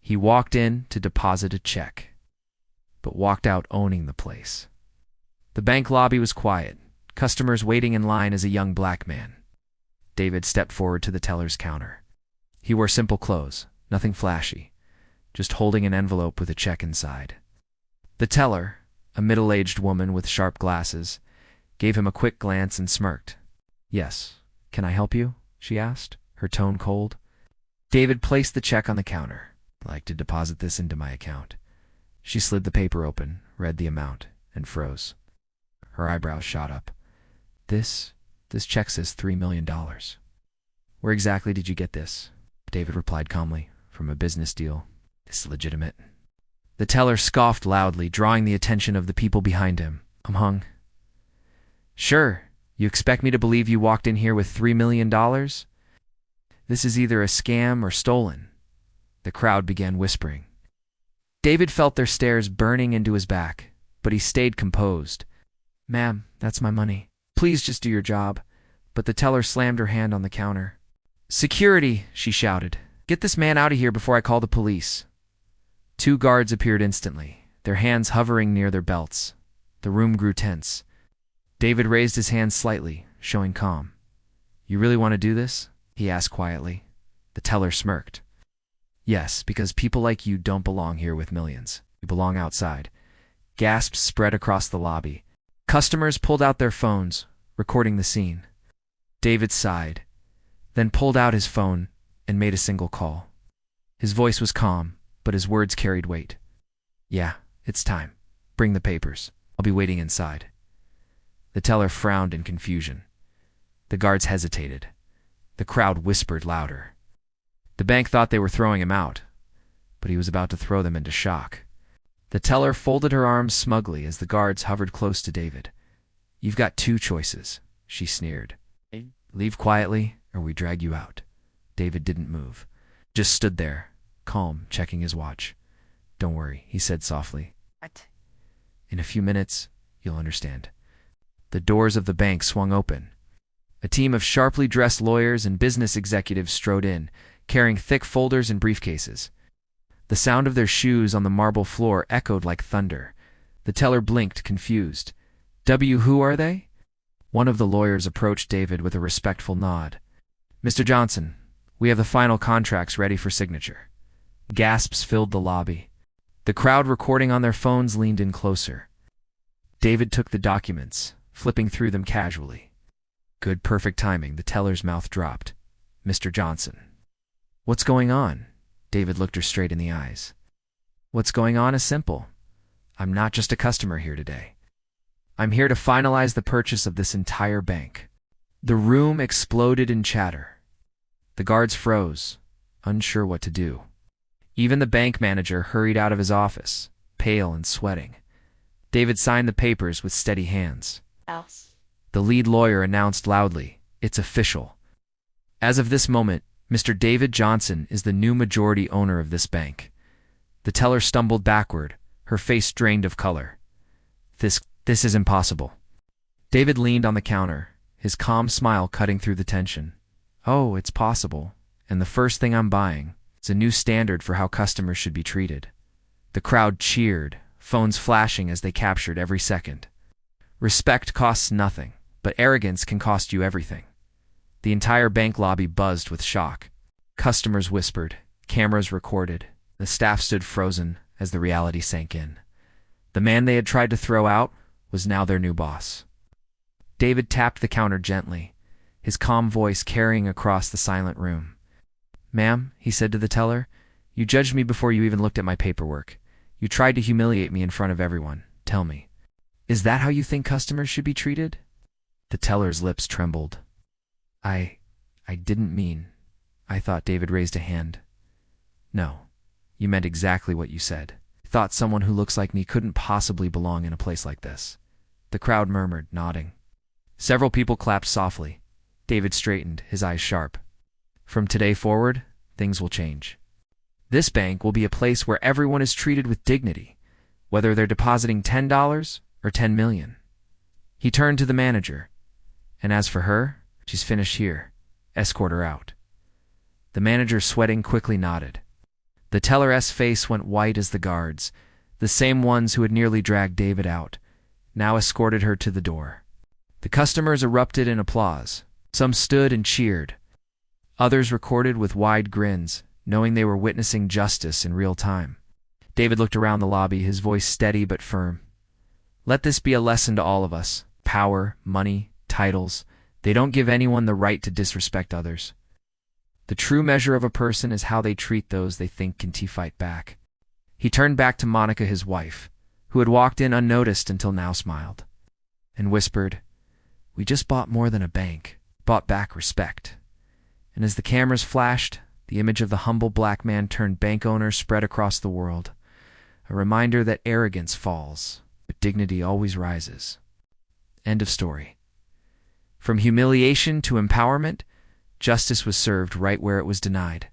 He walked in to deposit a check, but walked out owning the place. The bank lobby was quiet, customers waiting in line as a young black man. David stepped forward to the teller's counter. He wore simple clothes, nothing flashy, just holding an envelope with a check inside. The teller, a middle-aged woman with sharp glasses, gave him a quick glance and smirked. "Yes, can I help you?" she asked, her tone cold. David placed the check on the counter. "I'd like to deposit this into my account." She slid the paper open, read the amount, and froze. Her eyebrows shot up. This check says $3 million. "Where exactly did you get this?" David replied calmly. "From a business deal. It's legitimate." The teller scoffed loudly, drawing the attention of the people behind him. "I'm hung." "Sure, you expect me to believe you walked in here with $3 million? This is either a scam or stolen." The crowd began whispering. David felt their stares burning into his back, but he stayed composed. "Ma'am, that's my money. Please just do your job." But the teller slammed her hand on the counter. "Security!" she shouted. "Get this man out of here before I call the police." 2 guards appeared instantly, their hands hovering near their belts. The room grew tense. David raised his hands slightly, showing calm. "You really want to do this?" he asked quietly. The teller smirked. "Yes, because people like you don't belong here with millions. You belong outside." Gasps spread across the lobby. Customers pulled out their phones, recording the scene. David sighed, then pulled out his phone and made a single call. His voice was calm, but his words carried weight. "Yeah, it's time. Bring the papers. I'll be waiting inside." The teller frowned in confusion. The guards hesitated. The crowd whispered louder. The bank thought they were throwing him out, but he was about to throw them into shock. The teller folded her arms smugly as the guards hovered close to David. "You've got 2 choices," she sneered. "Leave quietly, or we drag you out." David didn't move, just stood there, calm, checking his watch. "Don't worry," he said softly. What? "In a few minutes, you'll understand." The doors of the bank swung open. A team of sharply dressed lawyers and business executives strode in, carrying thick folders and briefcases. The sound of their shoes on the marble floor echoed like thunder. The teller blinked, confused. "Who are they?" One of the lawyers approached David with a respectful nod. "Mr. Johnson, we have the final contracts ready for signature." Gasps filled the lobby. The crowd recording on their phones leaned in closer. David took the documents, flipping through them casually. Good, perfect timing. The teller's mouth dropped. "Mr. Johnson." "What's going on?" David looked her straight in the eyes. "What's going on is simple. I'm not just a customer here today. I'm here to finalize the purchase of this entire bank." The room exploded in chatter. The guards froze, unsure what to do. Even the bank manager hurried out of his office, pale and sweating. David signed the papers with steady hands. Else. The lead lawyer announced loudly, "It's official. As of this moment, Mr. David Johnson is the new majority owner of this bank." The teller stumbled backward, her face drained of color. This is impossible." David leaned on the counter, his calm smile cutting through the tension. "Oh, it's possible. And the first thing I'm buying is a new standard for how customers should be treated." The crowd cheered, phones flashing as they captured every second. Respect costs nothing, but arrogance can cost you everything. The entire bank lobby buzzed with shock. Customers whispered, cameras recorded. The staff stood frozen as the reality sank in. The man they had tried to throw out was now their new boss. David tapped the counter gently, his calm voice carrying across the silent room. "Ma'am," he said to the teller, "you judged me before you even looked at my paperwork. You tried to humiliate me in front of everyone. Tell me, is that how you think customers should be treated?" The teller's lips trembled. I didn't mean." "I thought," David raised a hand. "No, you meant exactly what you said. I thought someone who looks like me couldn't possibly belong in a place like this." The crowd murmured, nodding. Several people clapped softly. David straightened, his eyes sharp. "From today forward, things will change. This bank will be a place where everyone is treated with dignity, whether they're depositing $10 or $10 million. He turned to the manager. "And as for her, she's finished here. Escort her out." The manager, sweating, quickly nodded. The teller's face went white as the guards, the same ones who had nearly dragged David out, now escorted her to the door. The customers erupted in applause. Some stood and cheered. Others recorded with wide grins, knowing they were witnessing justice in real time. David looked around the lobby, his voice steady but firm. Let this be a lesson to all of us. Power, money, titles, they don't give anyone the right to disrespect others. The true measure of a person is how they treat those they think can fight back. He turned back to Monica, his wife, who had walked in unnoticed until now smiled, and whispered, "We just bought more than a bank, bought back respect." And as the cameras flashed, the image of the humble black man turned bank owner spread across the world, a reminder that arrogance falls, but dignity always rises. End of story. From humiliation to empowerment, justice was served right where it was denied.